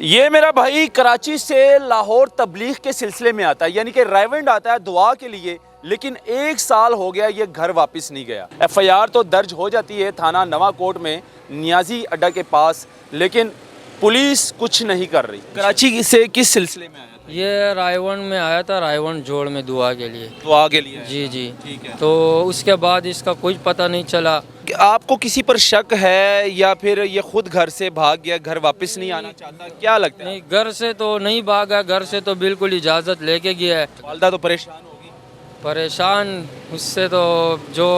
ये मेरा भाई कराची से लाहौर तबलीग के सिलसिले में आता है, यानी कि रायवंड आता है दुआ के लिए, लेकिन 1 साल हो गया ये घर वापस नहीं गया। FIR तो दर्ज हो जाती है थाना नवाकोट में नियाजी अड्डा के पास, लेकिन पुलिस कुछ नहीं कर रही। कराची से किस सिलसिले में आया था? ये रायवंड में आया था, रायवंड जोड़ में दुआ के लिए। दुआ के लिए? जी जी। ठीक है। तो उसके बाद इसका कुछ पता नहीं चला। कि आपको किसी पर शक है या फिर ये खुद घर से भाग गया, घर वापस नहीं आना चाहता, क्या लगता है? नहीं, घर से तो नहीं भागा, घर से तो बिल्कुल इजाज़त लेके गया है। वालदा तो परेशान होगी। परेशान उससे तो जो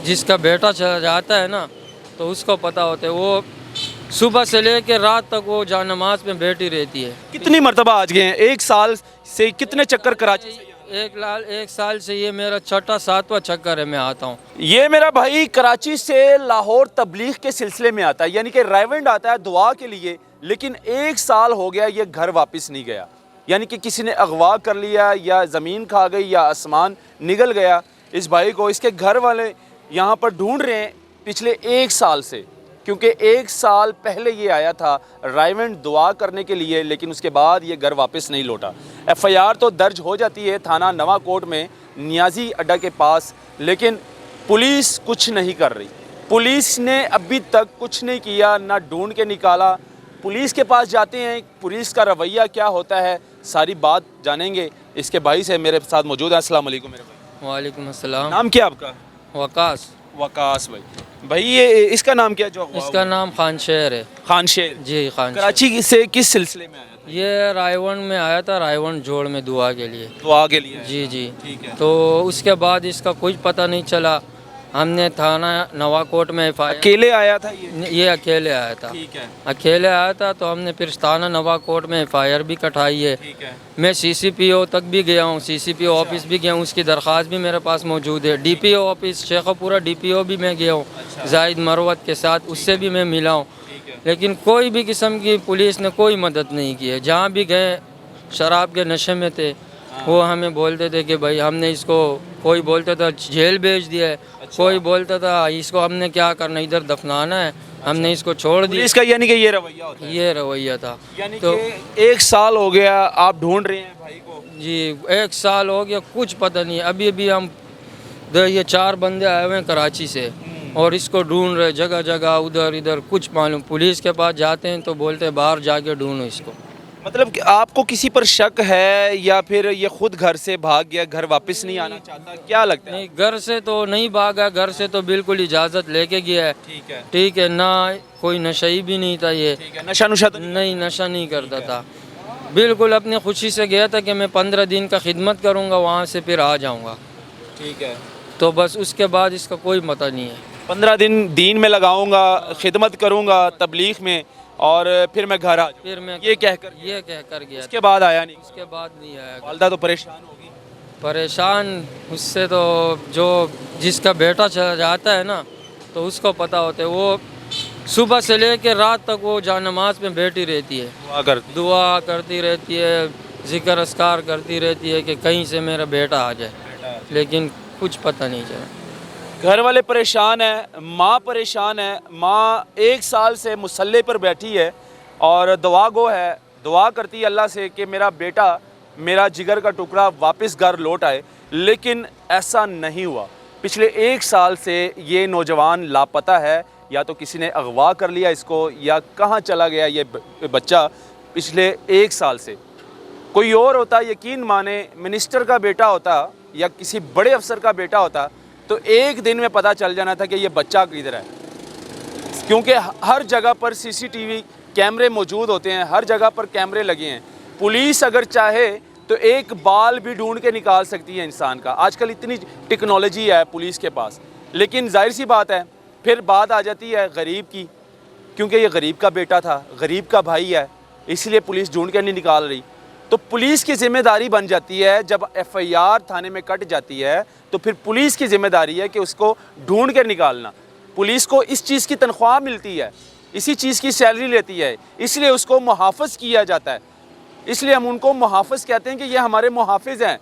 जिसका बेटा चला जाता है ना, तो उसको पता होता है। वो सुबह से लेकर रात तक वो जानमाज में बैठी रहती है। कितनी मरतबा आज गए हैं? 1 साल से कितने चक्कर कराची से? एक साल से ये मेरा छठा सातवां चक्कर है, मैं आता हूँ। ये मेरा भाई कराची से लाहौर तबलीग के सिलसिले में आता है, यानी कि रायवंड आता है दुआ के लिए, लेकिन 1 साल हो गया ये घर वापस नहीं गया। यानी कि किसी ने अगवा कर लिया, या ज़मीन खा गई, या आसमान निगल गया इस भाई को। इसके घर वाले यहाँ पर ढूंढ रहे हैं पिछले 1 साल से, क्योंकि 1 साल पहले ये आया था रायवंड दुआ करने के लिए, लेकिन उसके बाद ये घर वापस नहीं लौटा। FIR तो दर्ज हो जाती है थाना नवाकोट में नियाजी अड्डा के पास, लेकिन पुलिस कुछ नहीं कर रही। पुलिस ने अभी तक कुछ नहीं किया, ना ढूंढ के निकाला। पुलिस के पास जाते हैं, पुलिस का रवैया क्या होता है, सारी बात जानेंगे इसके भाई से। मेरे साथ मौजूद है। अस्सलाम वालेकुम मेरे भाई। वालेकुम अस्सलाम। नाम क्या आपका? वकास। वकास भाई। भाई ये इसका नाम क्या है जो अगवा हुआ? इसका नाम खान शेर है। खान शेर जी, खान शेर। कराची से किस सिलसिले में आया था? ये रायवंड में आया था, रायवंड जोड़ में दुआ के लिए। दुआ के लिए? जी जी। ठीक है। तो उसके बाद इसका कुछ पता नहीं चला। हमने थाना नवाकोट में FIR। अकेले आया था ये अकेले आया था। ठीक है। अकेले आया था, तो हमने फिर थाना नवाकोट में FIR भी कटाई है। ठीक है। मैं CCPO तक भी गया हूँ, CCPO ऑफिस भी गया हूँ, उसकी दरख्वास्त भी मेरे पास मौजूद है। DPO ऑफिस शेखपुरा DPO भी मैं गया हूँ, जाहिद मरवत के साथ, उससे भी मैं मिला हूँ। लेकिन कोई भी किस्म की पुलिस ने कोई मदद नहीं की है। जहाँ भी गए शराब के नशे में थे, वो हमें बोलते थे कि भाई हमने इसको, कोई बोलता था जेल भेज दिया है, कोई बोलता था इसको हमने क्या करना, इधर दफनाना है, हमने इसको छोड़ दिया। इसका यानी कि ये रवैया होता है? ये रवैया था। यानी तो कि 1 साल हो गया आप ढूंढ रहे हैं भाई को? जी, 1 साल हो गया, कुछ पता नहीं। अभी अभी हम ये 4 बंदे आए हुए हैं कराची से, और इसको ढूंढ रहे जगह जगह, उधर इधर, कुछ मालूम। पुलिस के पास जाते हैं तो बोलते हैं बाहर जाके ढूंढो इसको। मतलब कि आपको किसी पर शक है या फिर ये खुद घर से भाग गया, घर वापस नहीं आना चाहता, क्या लगता है? नहीं, घर से तो नहीं भागा, घर से तो बिल्कुल इजाज़त लेके गया है। ठीक है। ठीक है ना, कोई नशई भी नहीं था ये। ठीक है। नशा नुशा तो नहीं, नशा नहीं करता था। बिल्कुल अपनी खुशी से गया था कि मैं 15 दिन का खिदमत करूँगा, वहाँ से फिर आ जाऊँगा। ठीक है। तो बस उसके बाद इसका कोई पता नहीं है। 15 दिन दीन में लगाऊंगा, खिदमत करूंगा तबलीग में, और फिर मैं घर आ जाऊँ, फिर मैं ये कह कर गया। उसके बाद आया नहीं? उसके बाद नहीं आया। वालदा तो परेशान होगी। परेशान उससे तो जो जिसका बेटा चला जाता है ना, तो उसको पता होता है। वो सुबह से लेकर रात तक वो जानमाज में बैठी रहती है, दुआ करती रहती है, जिक्र अस्कार करती रहती है कि कहीं से मेरा बेटा आ जाए, लेकिन कुछ पता नहीं चला। घर वाले परेशान है, माँ परेशान है। माँ 1 साल से मुसल्ले पर बैठी है और दुआ गो है, दुआ करती है अल्लाह से कि मेरा बेटा, मेरा जिगर का टुकड़ा वापस घर लौट आए, लेकिन ऐसा नहीं हुआ। पिछले 1 साल से ये नौजवान लापता है, या तो किसी ने अगवा कर लिया इसको, या कहाँ चला गया ये बच्चा पिछले 1 साल से। कोई और होता, यकीन माने मिनिस्टर का बेटा होता या किसी बड़े अफसर का बेटा होता, तो एक दिन में पता चल जाना था कि ये बच्चा किधर है, क्योंकि हर जगह पर CCTV कैमरे मौजूद होते हैं, हर जगह पर कैमरे लगे हैं। पुलिस अगर चाहे तो एक बाल भी ढूंढ के निकाल सकती है इंसान का। आजकल इतनी टेक्नोलॉजी है पुलिस के पास, लेकिन जाहिर सी बात है फिर बात आ जाती है गरीब की, क्योंकि ये गरीब का बेटा था, गरीब का भाई है, इसलिए पुलिस ढूंढ के नहीं निकाल रही। तो पुलिस की जिम्मेदारी बन जाती है, जब FIR थाने में कट जाती है तो फिर पुलिस की जिम्मेदारी है कि उसको ढूंढ कर निकालना। पुलिस को इस चीज़ की तनख्वाह मिलती है, इसी चीज़ की सैलरी लेती है, इसलिए उसको मुहाफ़िज़ किया जाता है। इसलिए हम उनको मुहाफ़िज़ कहते हैं कि ये हमारे मुहाफ़िज़ हैं,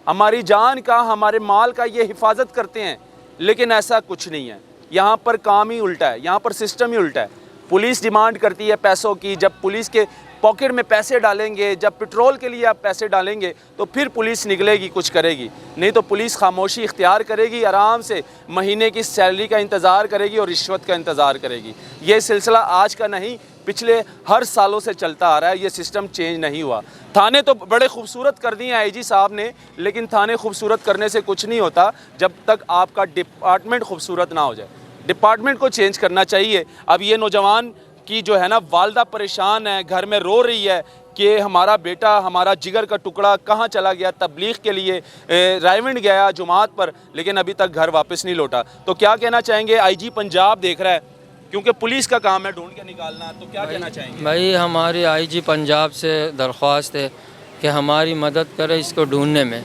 हमारी जान का, हमारे माल का ये हिफाजत करते हैं। लेकिन ऐसा कुछ नहीं है, यहाँ पर काम ही उल्टा है, यहाँ पर सिस्टम ही उल्टा है। पुलिस डिमांड करती है पैसों की, जब पुलिस के पॉकेट में पैसे डालेंगे, जब पेट्रोल के लिए आप पैसे डालेंगे तो फिर पुलिस निकलेगी, कुछ करेगी। नहीं तो पुलिस खामोशी इख्तियार करेगी, आराम से महीने की सैलरी का इंतज़ार करेगी और रिश्वत का इंतज़ार करेगी। ये सिलसिला आज का नहीं, पिछले हर सालों से चलता आ रहा है। ये सिस्टम चेंज नहीं हुआ। थाने तो बड़े खूबसूरत कर दिए आईजी साहब ने, लेकिन थाने खूबसूरत करने से कुछ नहीं होता जब तक आपका डिपार्टमेंट खूबसूरत ना हो जाए। डिपार्टमेंट को चेंज करना चाहिए। अब ये नौजवान की जो है ना वालदा परेशान है, घर में रो रही है कि हमारा बेटा, हमारा जिगर का टुकड़ा कहाँ चला गया, तबलीग के लिए रायविंड गया जुमात पर, लेकिन अभी तक घर वापस नहीं लौटा। तो क्या कहना चाहेंगे? आईजी पंजाब देख रहा है, क्योंकि पुलिस का काम है ढूंढ के निकालना, तो क्या कहना चाहेंगे? भाई हमारी आईजी पंजाब से दरख्वास्त है कि हमारी मदद करे इसको ढूंढने में।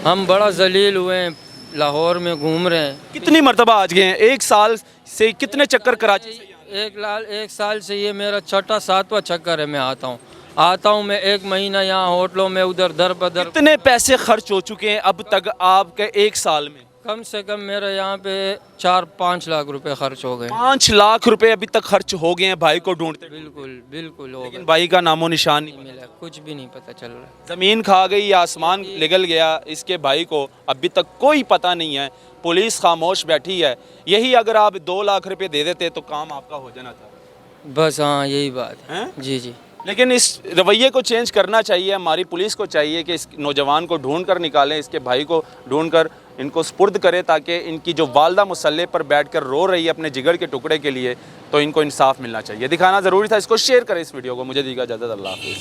हम बड़ा जलील हुए हैं, लाहौर में घूम रहे हैं। कितनी मरतबा आज गए हैं? एक साल से कितने चक्कर कराची से? एक साल से ये मेरा छठा सातवां चक्कर है। मैं आता हूँ मैं 1 महीना यहाँ होटलों में उधर दर बदर। कितने पैसे खर्च हो चुके हैं अब तक आपके 1 साल में? कम से कम मेरे यहाँ पे 4-5 लाख रुपए खर्च हो गए। 5 लाख रुपए अभी तक खर्च हो गए हैं भाई को ढूंढते। बिल्कुल हो लेकिन गए। भाई का नामो निशान नहीं। मिला कुछ भी नहीं पता चल रहा। ज़मीन खा गई, आसमान निगल गया इसके भाई को, अभी तक कोई पता नहीं है। पुलिस खामोश बैठी है। यही अगर आप 2 लाख रुपए दे देते तो काम आपका हो जाना था। बस हाँ यही बात हैं? है। जी। लेकिन इस रवैये को चेंज करना चाहिए। हमारी पुलिस को चाहिए कि इस नौजवान को ढूंढ कर निकालें, इसके भाई को ढूंढ कर इनको सुपुर्द करें, ताकि इनकी जो वालदा मुसल्ले पर बैठकर रो रही है अपने जिगर के टुकड़े के लिए, तो इनको इंसाफ मिलना चाहिए। दिखाना ज़रूरी था। इसको शेयर करें इस वीडियो को। मुझे दीजिए इजाज़त। अल्लाह हाफ़िज़।